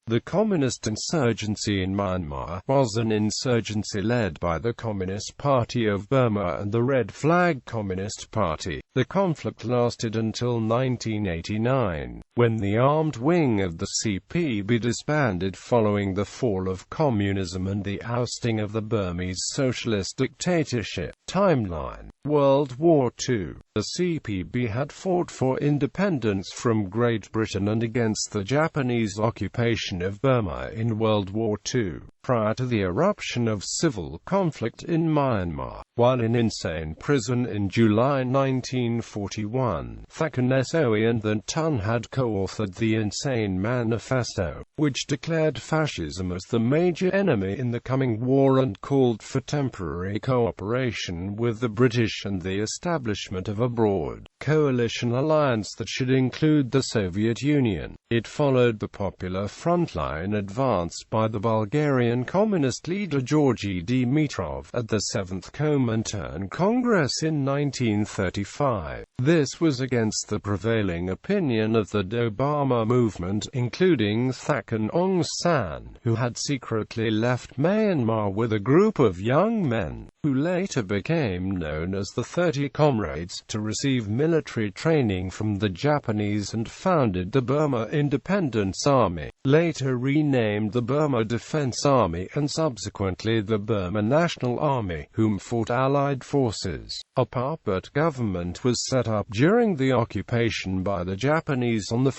The Communist Insurgency in Myanmar was an insurgency led by the Communist Party of Burma and the Red Flag Communist Party. The conflict lasted until 1989, when the armed wing of the CPB disbanded following the fall of communism and the ousting of the Burmese socialist dictatorship. Timeline: World War II. The CPB had fought for independence from Great Britain and against the Japanese occupation of Burma in World War II, prior to the eruption of civil conflict in Myanmar. While in insane prison in July 1941, Thakin Soe and the Tun had co-authored the Insane Manifesto, which declared fascism as the major enemy in the coming war and called for temporary cooperation with the British and the establishment of a broad coalition alliance that should include the Soviet Union. It followed the Popular Frontline advanced by the Bulgarian communist leader Georgy Dimitrov at the 7th Comintern Congress in 1935. This was against the prevailing opinion of the Obama movement, including Thakin Aung San, who had secretly left Myanmar with a group of young men, who later became known as the 30 Comrades, to receive military training from the Japanese and founded the Burma Independence Army, later renamed the Burma Defense Army and subsequently the Burma National Army, whom fought Allied forces. A puppet government was set up during the occupation by the Japanese on 1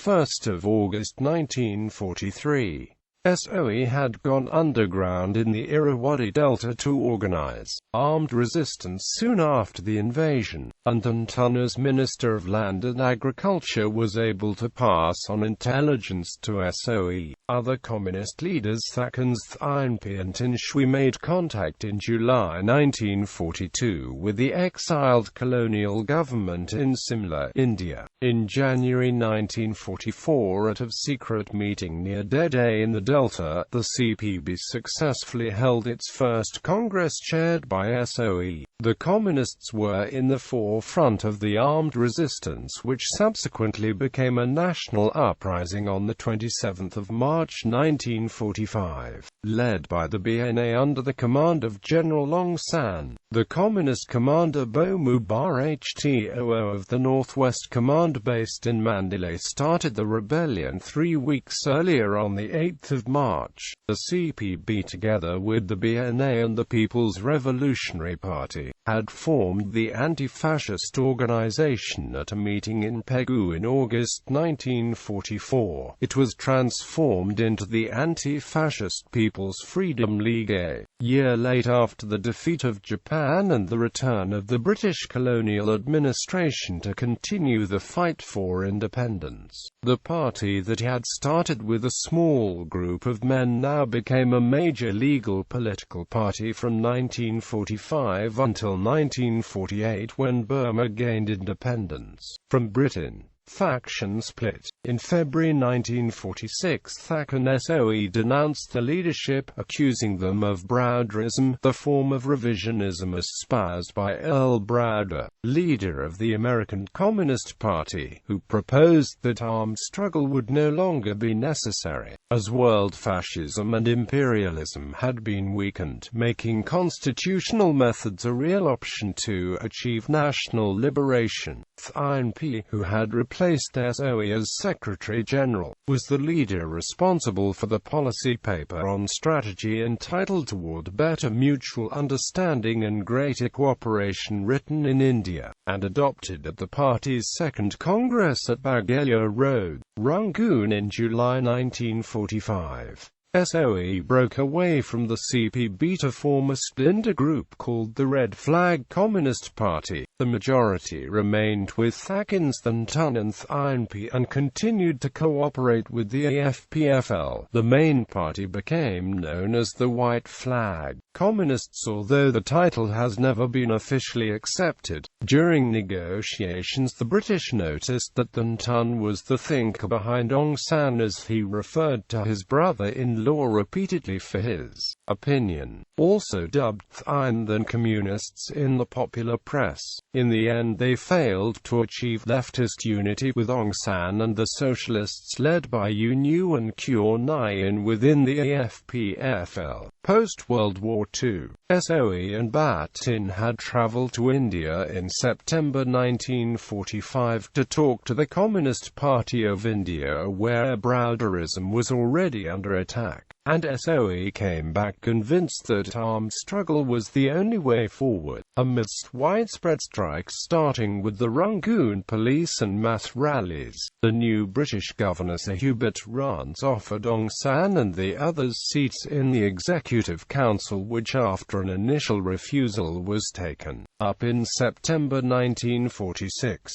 August 1943. SOE had gone underground in the Irrawaddy Delta to organize armed resistance soon after the invasion, and Tun as Minister of Land and Agriculture was able to pass on intelligence to SOE. Other communist leaders Thakins Thainpi and Tin Shui made contact in July 1942 with the exiled colonial government in Simla, India. In January 1944, at a secret meeting near Dede in the Delta, the CPB successfully held its first Congress chaired by SOE. The Communists were in the forefront of the armed resistance which subsequently became a national uprising on 27 March 1945, led by the BNA under the command of General Aung San. The Communist commander Bomu Bar Htoo of the Northwest Command based in Mandalay started the rebellion 3 weeks earlier on 8 March. The CPB, together with the BNA and the People's Revolutionary Party, had formed the anti-fascist organization at a meeting in Pegu in August 1944. It was transformed into the Anti-Fascist People's Freedom League a year late after the defeat of Japan and the return of the British colonial administration to continue the fight for independence. The party that had started with a small group of men now became a major legal political party from 1945 until 1948, when Burma gained independence from Britain. Faction split. In February 1946, Thakin Soe denounced the leadership, accusing them of Browderism, the form of revisionism espoused by Earl Browder, leader of the American Communist Party, who proposed that armed struggle would no longer be necessary, as world fascism and imperialism had been weakened, making constitutional methods a real option to achieve national liberation. Thainpi, who had replaced SOE as Secretary General, was the leader responsible for the policy paper on strategy entitled Toward Better Mutual Understanding and Greater Cooperation, written in India, and adopted at the party's second Congress at Bagaya Road, Rangoon in July 1945. SOE broke away from the CPB to form a splinter group called the Red Flag Communist Party. The majority remained with Thakins Tun and Thainpi and continued to cooperate with the AFPFL. The main party became known as the White Flag Communists, although the title has never been officially accepted. During negotiations, the British noticed that Tun was the thinker behind Aung San, as he referred to his brother-in-law law repeatedly for his opinion, also dubbed the communists in the popular press. In the end they failed to achieve leftist unity with Aung San and the socialists led by U Nguyen Kyaw Nyan within the AFPFL. Post-World War II, Soe and Batin had traveled to India in September 1945 to talk to the Communist Party of India, where browderism was already under attack, and Soe came back convinced that armed struggle was the only way forward. Amidst widespread strikes starting with the Rangoon police and mass rallies, the new British governor Sir Hubert Rance offered Aung San and the others seats in the Executive Council, which after an initial refusal was taken up in September 1946.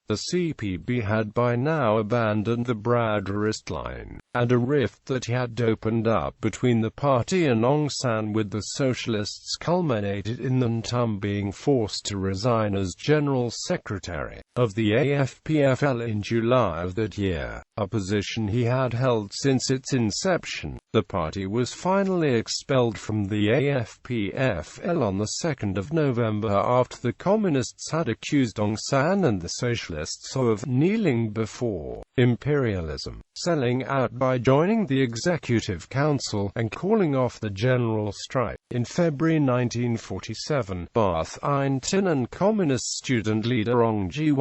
The CPB had by now abandoned the browderist line, and a rift that had opened up between the party and Aung San with the socialists culminated in Ntum being forced to resign as General Secretary of the AFPFL in July of that year, a position he had held since its inception. The party was finally expelled from the AFPFL on the 2nd of November after the Communists had accused Aung San and the Socialists of kneeling before imperialism, selling out by joining the Executive Council, and calling off the general strike. In February 1947, Bath Tin and Communist student leader Aung Gyi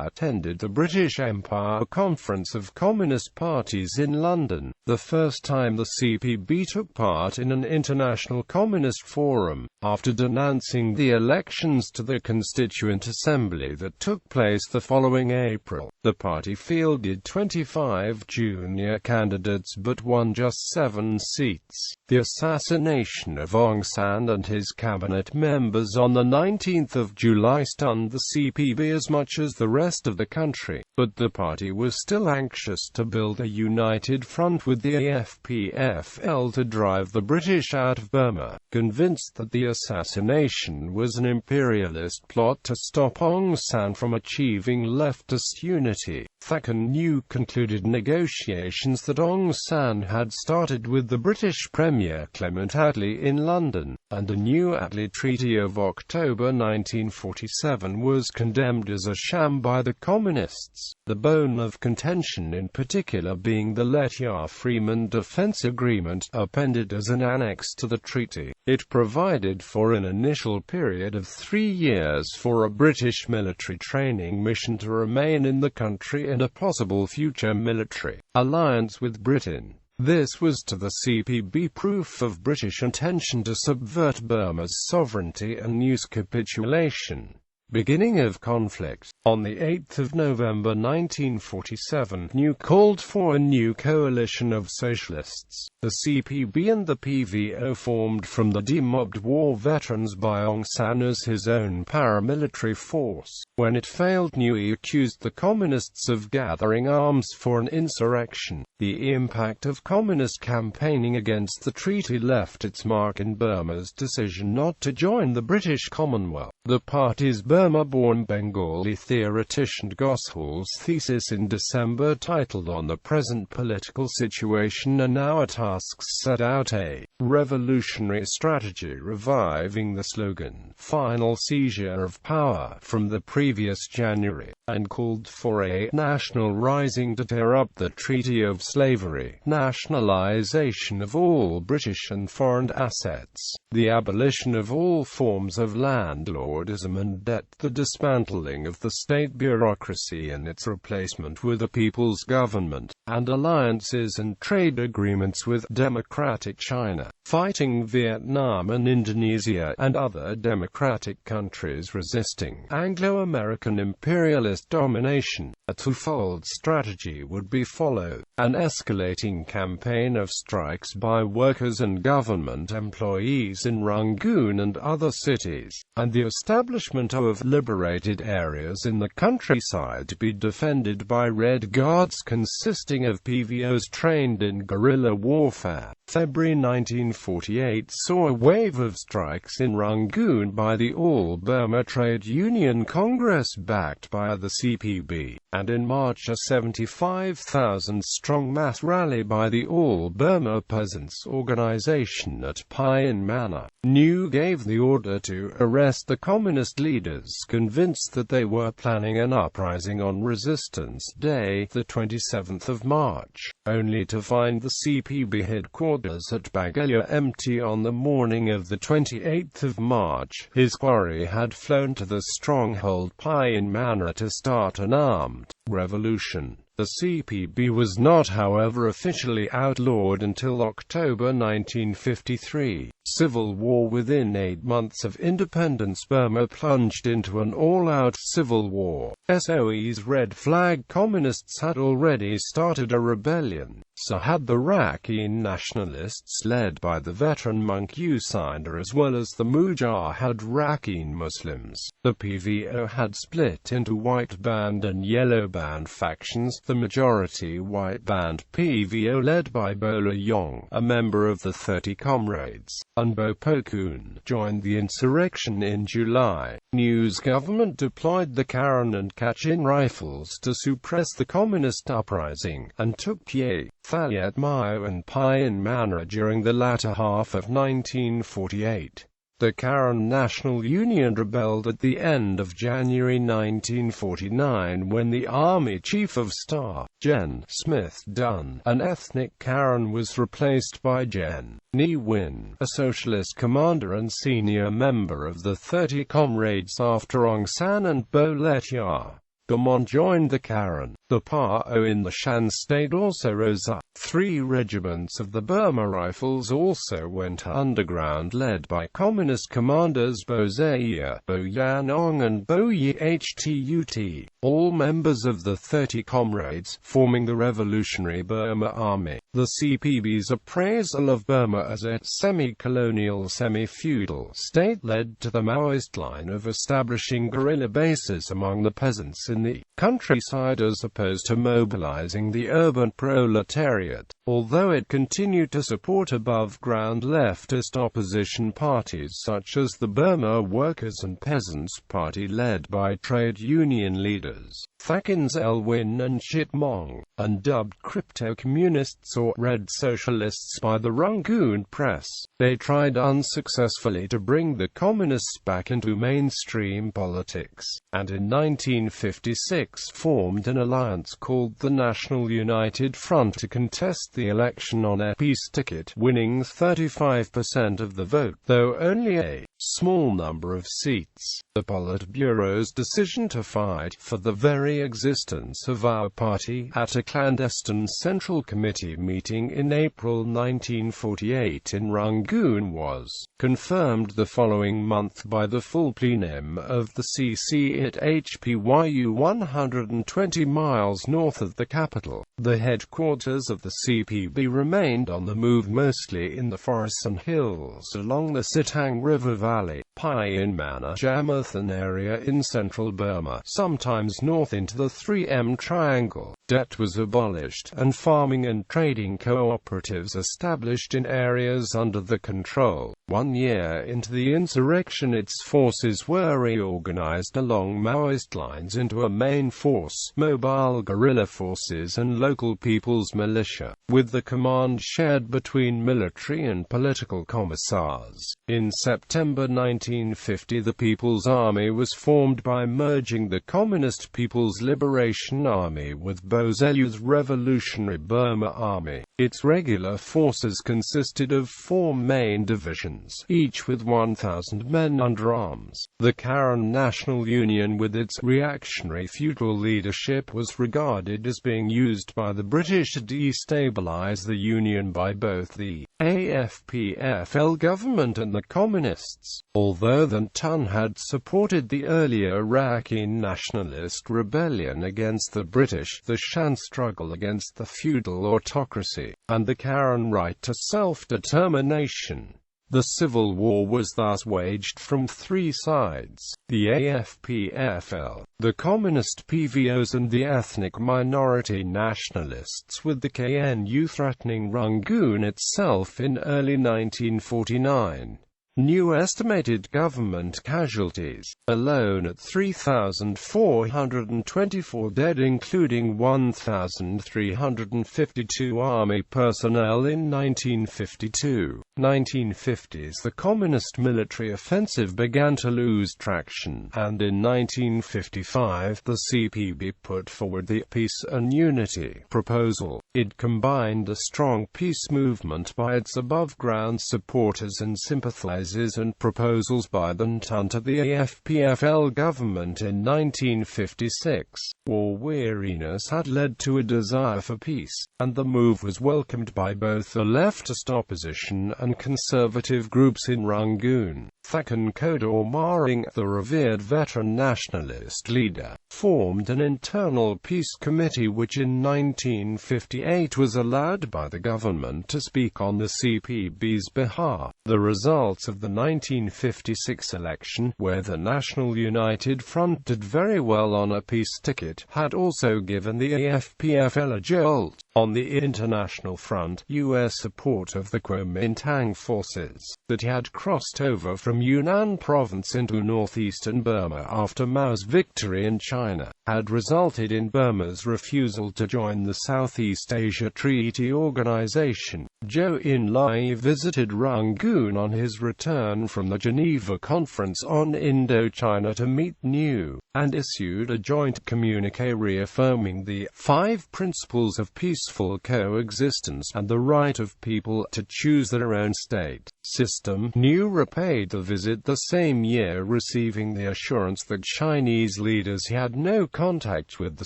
attended the British Empire Conference of Communist Parties in London, the first time the CPB took part in an international communist forum. After denouncing the elections to the Constituent Assembly that took place the following April, the party fielded 25 junior candidates but won just 7 seats. The assassination of Aung San and his cabinet members on the 19th of July stunned the CPB as much as the rest of the country, but the party was still anxious to build a united front with the AFPFL to drive the British out of Burma. Convinced that the assassination was an imperialist plot to stop Aung San from achieving leftist unity, Thakin New concluded negotiations that Aung San had started with the British Premier Clement Attlee in London, and a new Attlee Treaty of October 1947 was condemned as a sham by the Communists, the bone of contention in particular being the Letchia-Freeman Defence Agreement, appended as an annex to the treaty. It provided for an initial period of 3 years for a British military training mission to remain in the country and a possible future military alliance with Britain. This was to the CPB proof of British intention to subvert Burma's sovereignty and use capitulation. Beginning of conflict. On 8 November 1947, New called for a new coalition of socialists. The CPB and the PVO formed from the demobbed war veterans by Aung San as his own paramilitary force. When it failed, New accused the Communists of gathering arms for an insurrection. The impact of Communist campaigning against the treaty left its mark in Burma's decision not to join the British Commonwealth. The party's Burma-born Bengali theoretician Goswal's thesis in December titled On the Present Political Situation and Our Tasks set out a revolutionary strategy reviving the slogan, "Final Seizure of Power," from the previous January, and called for a national rising to tear up the Treaty of Slavery, nationalization of all British and foreign assets, the abolition of all forms of landlordism and debt, the dismantling of the state bureaucracy and its replacement with a people's government, and alliances and trade agreements with democratic China, fighting Vietnam and Indonesia and other democratic countries resisting Anglo-American imperialist domination. A twofold strategy would be followed: an escalating campaign of strikes by workers and government employees in Rangoon and other cities, and the establishment of liberated areas in the countryside to be defended by Red Guards consisting of PVOs trained in guerrilla warfare. February 1948 saw a wave of strikes in Rangoon by the All Burma Trade Union Congress backed by the CPB, and in March a 75,000-strong mass rally by the All Burma Peasants Organization at Payan Manor. New gave the order to arrest the communist leaders, convinced that they were planning an uprising on Resistance Day, the 27th of March, only to find the CPB headquarters at Bagalia empty on the morning of the 28th of March. His quarry had flown to the stronghold Payan Manor to start an armed revolution. The CPB was not, however, officially outlawed until October 1953. Civil war. Within 8 months of independence, Burma plunged into an all-out civil war. SOE's Red Flag Communists had already started a rebellion. So had the Rakhine nationalists led by the veteran monk Usinder, as well as the Mujahid Rakhine Muslims. The PVO had split into white band and yellow band factions. The majority white band PVO, led by Bola Yong, a member of the 30 Comrades, and Bo Pokun, joined the insurrection in July. News government deployed the Karen and Kachin rifles to suppress the communist uprising, and took Pye, Thaliet Myo and Payan Manor during the latter half of 1948. The Karen National Union rebelled at the end of January 1949 when the Army Chief of Staff, Gen. Smith Dunn, an ethnic Karen, was replaced by Gen. Ne Win, a socialist commander and senior member of the 30 Comrades after Aung San and Bo Letya. Gamon joined the Karen. The PAO in the Shan state also rose up. 3 regiments of the Burma Rifles also went underground, led by communist commanders Bo Zaya, Bo Yanong and Bo Yi Htut, all members of the 30 Comrades, forming the Revolutionary Burma Army. The CPB's appraisal of Burma as a semi-colonial, semi-feudal state led to the Maoist line of establishing guerrilla bases among the peasants in the countryside as opposed to mobilizing the urban proletariat. Although it continued to support above-ground leftist opposition parties such as the Burma Workers' and Peasants' Party led by trade union leaders Thakin Zelwyn and Chitmong, and dubbed crypto-communists or red socialists by the Rangoon press, they tried unsuccessfully to bring the communists back into mainstream politics, and in 1956 formed an alliance called the National United Front to contest the election on a peace ticket, winning 35% of the vote, though only a small number of seats. The Politburo's decision to fight for the very existence of our party at a clandestine Central Committee meeting in April 1948 in Rangoon was confirmed the following month by the full plenum of the CC at HPYU 120 miles north of the capital. The headquarters of the CPB remained on the move, mostly in the forests and hills along the Sitang River Valley, Payan Manor, Jamathan area in central Burma, sometimes north into the 3M Triangle. Debt was abolished, and farming and trading cooperatives established in areas under the control. 1 year into the insurrection, its forces were reorganized along Maoist lines into a main force, mobile guerrilla forces and local people's militia, with the command shared between military and political commissars. In September 1950, the People's Army was formed by merging the Communist People's Liberation Army with Bo Zeyu's Revolutionary Burma Army. Its regular forces consisted of 4 main divisions, each with 1,000 men under arms. The Karen National Union, with its reactionary feudal leadership, was regarded as being used by the British to destabilize the Union by both the AFPFL government and the Communists. Although the Tun had supported the earlier Rakhine nationalist rebellion against the British, the Shan struggle against the feudal autocracy, and the Karen right to self-determination, The civil war was thus waged from three sides: the AFPFL, the Communist PVOs and the ethnic minority nationalists, with the KNU threatening Rangoon itself in early 1949. New estimated government casualties, alone at 3,424 dead, including 1,352 army personnel in 1952. 1950s The communist military offensive began to lose traction, and in 1955 the CPB put forward the Peace and Unity proposal. It combined a strong peace movement by its above-ground supporters and sympathizers and proposals by the NT under the AFPFL government in 1956. War weariness had led to a desire for peace, and the move was welcomed by both the leftist opposition and conservative groups in Rangoon. Thakin Kodor Maring, the revered veteran nationalist leader, formed an internal peace committee which in 1958 was allowed by the government to speak on the CPB's behalf. The results of the 1956 election, where the National United Front did very well on a peace ticket, had also given the AFPFL a jolt. On the international front, U.S. support of the Kuomintang forces, that had crossed over from Yunnan province into northeastern Burma after Mao's victory in China, had resulted in Burma's refusal to join the Southeast Asia Treaty Organization. Zhou Enlai visited Rangoon on his return from the Geneva Conference on Indochina to meet New, and issued a joint communiqué reaffirming the 5 principles of peaceful coexistence and the right of people to choose their own state system. New repaid the visit the same year, receiving the assurance that Chinese leaders had no contact with the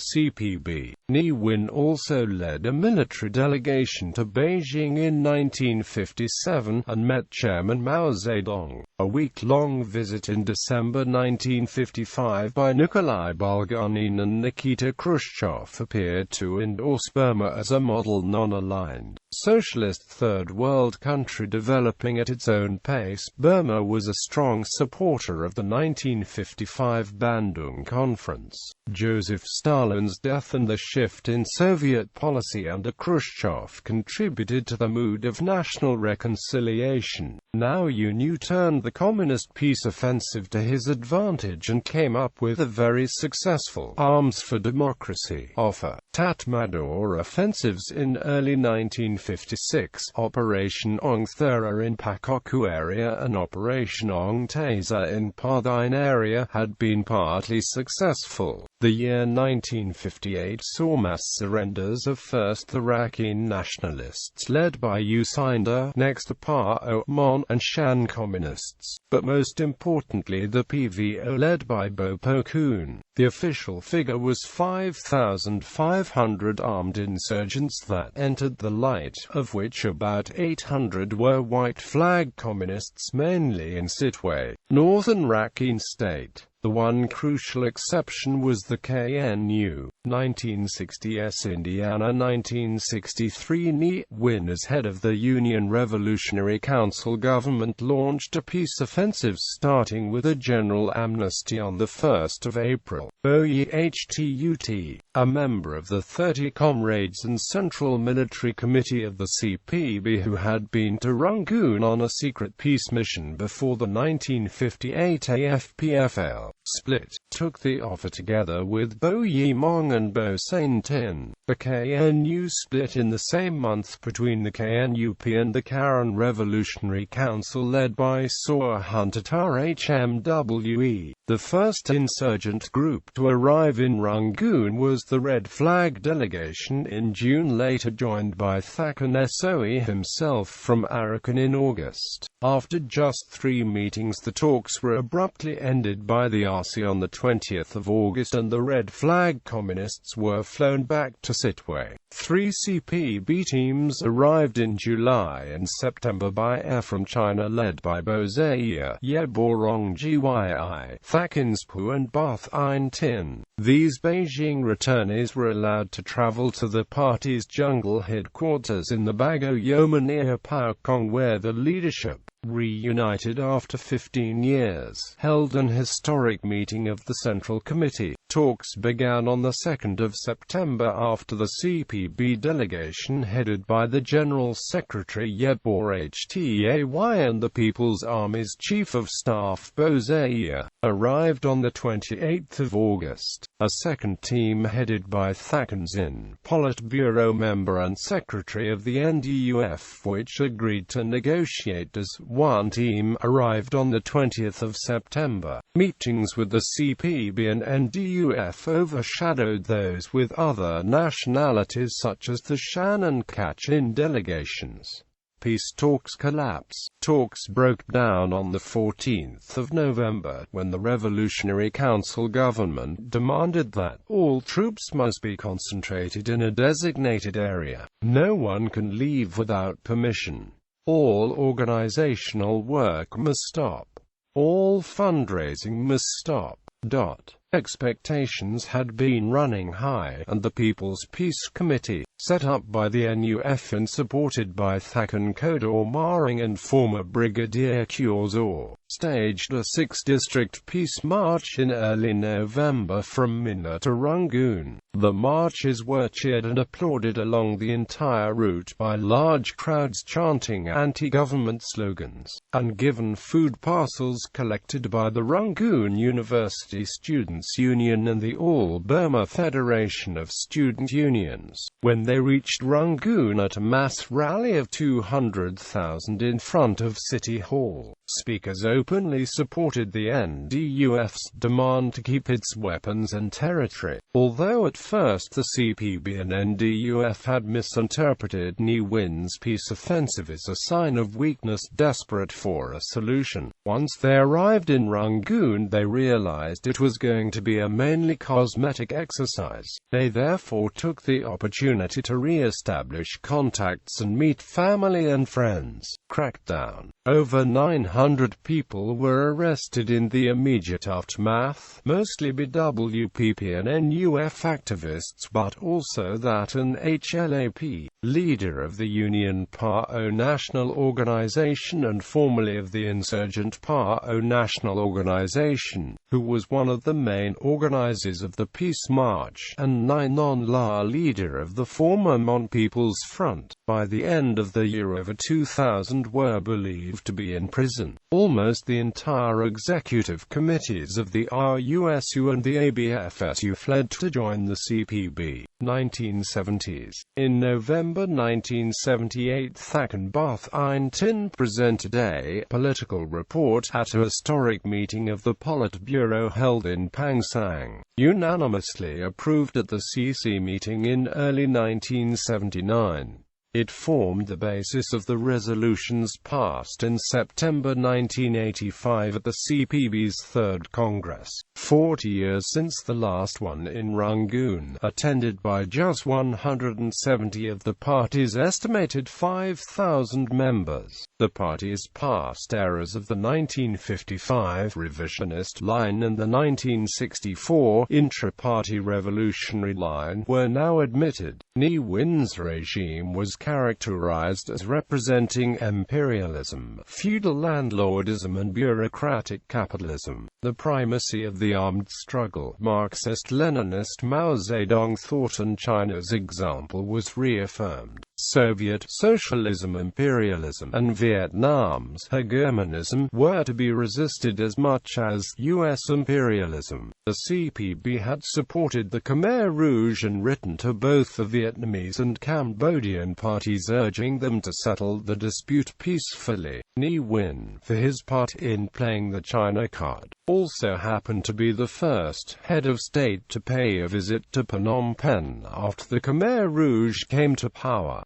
CPB. Ne Win also led a military delegation to Beijing in 1957 and met Chairman Mao Zedong. A week-long visit in December 1955 by Nikolai Bulganin and Nikita Khrushchev appeared to endorse Burma as a model non-aligned, socialist third world country developing at its own pace. Burma was a strong supporter of the 1955 Bandung Conference. Joseph Stalin's death and the shift in Soviet policy under Khrushchev contributed to the mood of national reconciliation. Now U turned the communist peace offensive to his advantage and came up with a very successful Arms for Democracy offer. Tatmadaw offensives in early 1956, Operation Ong Thera in Pakoku area and Operation Ong Taser in Pardine area had been partly successful. The year 1958 saw mass surrenders of first the Rakhine nationalists led by U Sinder, next the Pa-O Mon and Shan communists, but most importantly the PVO led by Bo Po Kun. The official figure was 5,500 armed insurgents that entered the light, of which about 800 were white flag communists, mainly in Sitwe, northern Rakhine state. The one crucial exception was the KNU. 1960s Indiana 1963 Ne Win, as head of the Union Revolutionary Council government, launched a peace offensive starting with a general amnesty on the 1st of April. Boyi Htut, a member of the 30 Comrades and Central Military Committee of the CPB who had been to Rangoon on a secret peace mission before the 1958 AFPFL split, took the offer together with Bo Yi Mong and Bo Sain Tin. The KNU split in the same month between the KNUP and the Karen Revolutionary Council led by Saw Huntatar HMWE. The first insurgent group to arrive in Rangoon was the Red Flag delegation in June, later joined by Thakin Soe himself from Arakan in August. After just 3 meetings the talks were abruptly ended by the RC on the 20th of August and the Red Flag communists were flown back to Sitwe. 3 CPB teams arrived in July and September by air from China led by Bo Zaia, Yeborong Gyi, Thakinspu and Bath Ein Tin. These Beijing returnees were allowed to travel to the party's jungle headquarters in the Bago Yoma near Paokong, where the leadership reunited after 15 years, held an historic meeting of the Central Committee. Talks began on the 2nd of September after the CPB delegation headed by the General Secretary Yebor Htay and the People's Army's Chief of Staff Bozaya arrived on the 28th of August. A second team headed by Thaksin Singh, Politburo member and Secretary of the NDUF, which agreed to negotiate as one team, arrived on the 20th of September. Meetings with the CPB and NDUF overshadowed those with other nationalities such as the Shan and Kachin delegations. Peace talks collapse. Talks broke down on the 14th of November, when the Revolutionary Council government demanded that all troops must be concentrated in a designated area. No one can leave without permission. All organizational work must stop. All fundraising must stop. Expectations had been running high, and the People's Peace Committee, set up by the NUF and supported by Thaksin Kodor Maring and former Brigadier Kyozor, staged a 6-district peace march in early November from Minna to Rangoon. The marches were cheered and applauded along the entire route by large crowds chanting anti-government slogans, and given food parcels collected by the Rangoon University Students' Union and the All Burma Federation of Student Unions. When they reached Rangoon at a mass rally of 200,000 in front of City Hall, speakers openly supported the NDUF's demand to keep its weapons and territory. Although at first the CPB and NDUF had misinterpreted Ne Win's peace offensive as a sign of weakness desperate for a solution, once they arrived in Rangoon they realized it was going to be a mainly cosmetic exercise. They therefore took the opportunity to re-establish contacts and meet family and friends. Crackdown. Over 900 people were arrested in the immediate aftermath, mostly BWPP and NUF activists, but also that an HLAP, leader of the Union PAO National Organization and formerly of the insurgent PAO National Organization, who was one of the main organizers of the Peace March, and Nainon La, leader of the former Mon People's Front. By the end of the year over 2,000 were believed to be in prison. Almost the entire executive committees of the RUSU and the ABFSU fled to join the CPB. 1970s. In November 1978, Thaksin Bath Ein Tin presented a political report at a historic meeting of the Politburo held in Pangsang, unanimously approved at the CC meeting in early 1979. It formed the basis of the resolutions passed in September 1985 at the CPB's Third Congress, 40 years since the last one in Rangoon, attended by just 170 of the party's estimated 5,000 members. The party's past errors of the 1955 revisionist line and the 1964 intra-party revolutionary line were now admitted. Ne Win's regime was characterized as representing imperialism, feudal landlordism and bureaucratic capitalism. The primacy of the armed struggle, Marxist-Leninist Mao Zedong thought and China's example was reaffirmed. Soviet socialism, imperialism, and Vietnam's hegemonism were to be resisted as much as U.S. imperialism. The CPB had supported the Khmer Rouge and written to both the Vietnamese and Cambodian parties urging them to settle the dispute peacefully. Ne Win, for his part in playing the China card, also happened to be the first head of state to pay a visit to Phnom Penh after the Khmer Rouge came to power.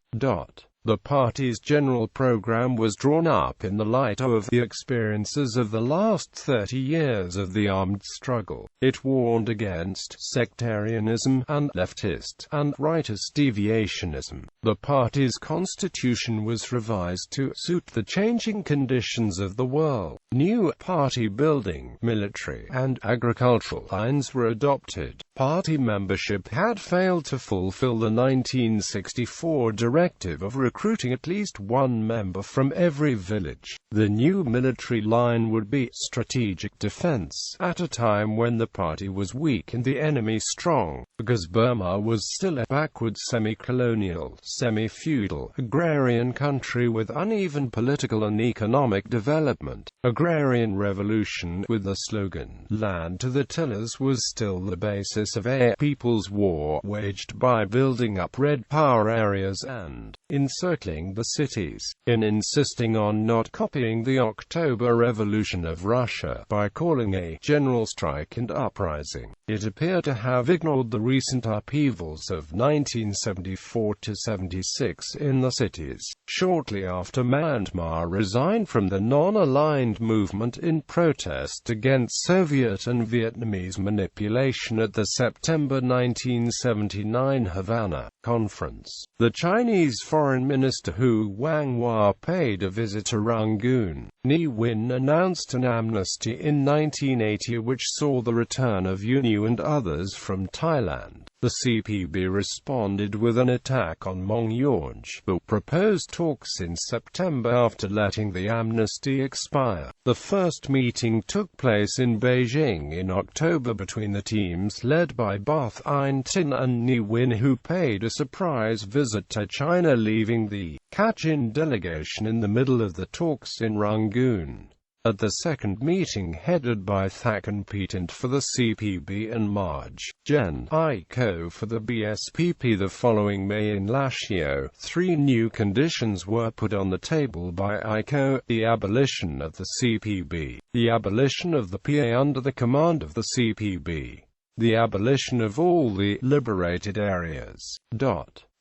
The party's general program was drawn up in the light of the experiences of the last 30 years of the armed struggle. It warned against sectarianism and leftist and rightist deviationism. The party's constitution was revised to suit the changing conditions of the world. New party building, military, and agricultural lines were adopted. Party membership had failed to fulfill the 1964 directive of recruiting at least one member from every village. The new military line would be strategic defense at a time when the party was weak and the enemy strong, because Burma was still a backward semi-colonial, semi-feudal, agrarian country with uneven political and economic development. Agrarian Revolution, with the slogan, "Land to the tillers," was still the basis of a people's war, waged by building up red power areas and encircling the cities, in insisting on not copying the October Revolution of Russia by calling a general strike and uprising. It appeared to have ignored the recent upheavals of 1974–76 in the cities, shortly after Myanmar resigned from the non-aligned movement in protest against Soviet and Vietnamese manipulation at the September 1979 Havana Conference. The Chinese Foreign Minister Hu Wanghua paid a visit to Rangoon. Ne Win announced an amnesty in 1980 which saw the return of UNU and others from Thailand. The CPB responded with an attack on Mongyonj, but proposed talks in September after letting the amnesty expire. The first meeting took place in Beijing in October between the teams led by Bath Ain Tin and Ne Win, who paid a surprise visit to China, leaving the Kachin delegation in the middle of the talks in Rangoon. At the second meeting, headed by Thaksin Petant for the CPB and Marj Gen Iko for the BSPP the following May in Lashio, three new conditions were put on the table by Iko: the abolition of the CPB, the abolition of the PA under the command of the CPB, the abolition of all the liberated areas.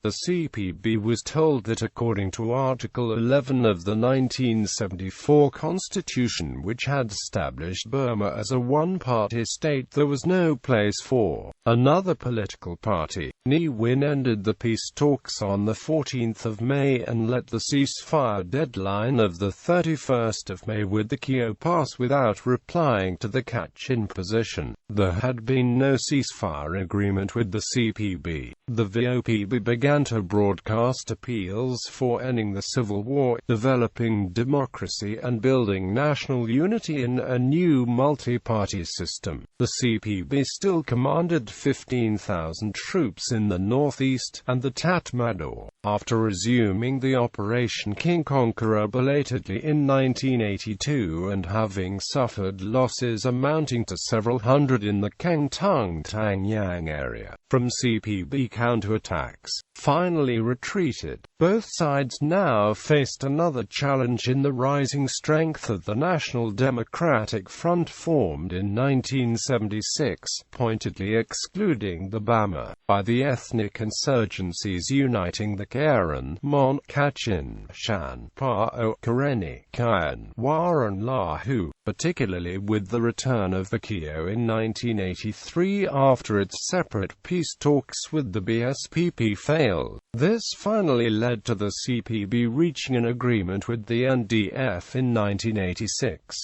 The CPB was told that according to Article 11 of the 1974 Constitution, which had established Burma as a one-party state, there was no place for another political party. Ne Win ended the peace talks on the 14th of May and let the ceasefire deadline of the 31st of May with the Kyo pass without replying to the Kachin position. There had been no ceasefire agreement with the CPB. The VOPB began to broadcast appeals for ending the civil war, developing democracy and building national unity in a new multi-party system. The CPB still commanded 15,000 troops in the northeast and the Tatmadaw. After resuming the Operation King Conqueror belatedly in 1982 and having suffered losses amounting to several hundred in the Kangtung-Tangyang area from CPB counterattacks, finally retreated. Both sides now faced another challenge in the rising strength of the National Democratic Front formed in 1976, pointedly excluding the Bama, by the ethnic insurgencies uniting the Karen, Mon, Kachin, Shan, Pao, Karenni, Kayan, War and Lahu, particularly with the return of the Kyo in 1983 after its separate peace talks with the BSPP failed. This finally led to the CPB reaching an agreement with the NDF in 1986.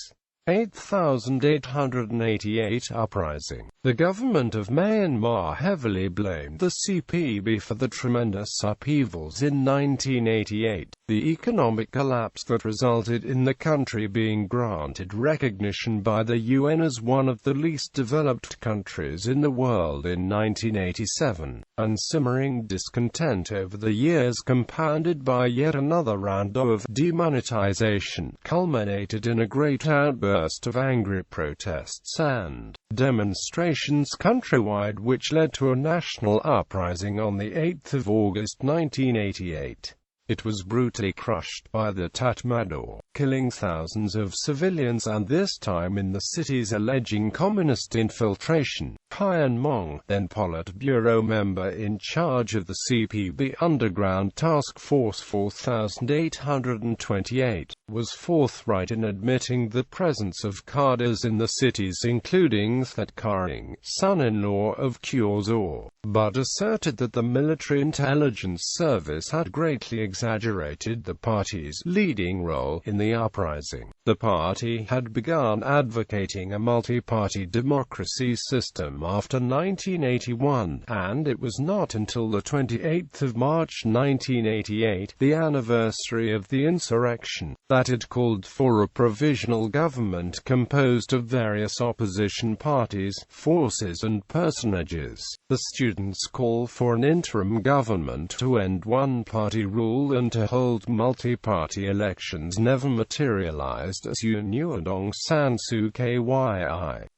8,888 uprising. The government of Myanmar heavily blamed the CPB for the tremendous upheavals in 1988, the economic collapse that resulted in the country being granted recognition by the UN as one of the least developed countries in the world in 1987, and simmering discontent over the years compounded by yet another round of demonetization, culminated in a great outburst of angry protests and demonstrations countrywide which led to a national uprising on the 8th of August 1988. It was brutally crushed by the Tatmadaw, killing thousands of civilians and this time in the cities alleging communist infiltration. Hyan Mong, then Politburo member in charge of the CPB Underground Task Force 4828, was forthright in admitting the presence of cadres in the cities including That Karing, son-in-law of Kyozo, but asserted that the military intelligence service had greatly exaggerated the party's leading role in the the uprising. The party had begun advocating a multi-party democracy system after 1981, and it was not until the 28th of March 1988, the anniversary of the insurrection, that it called for a provisional government composed of various opposition parties, forces and personages. The students' call for an interim government to end one-party rule and to hold multi-party elections never materialized, as U Nu and Aung San Suu Kyi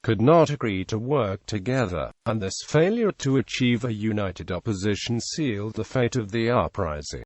could not agree to work together, and this failure to achieve a united opposition sealed the fate of the uprising.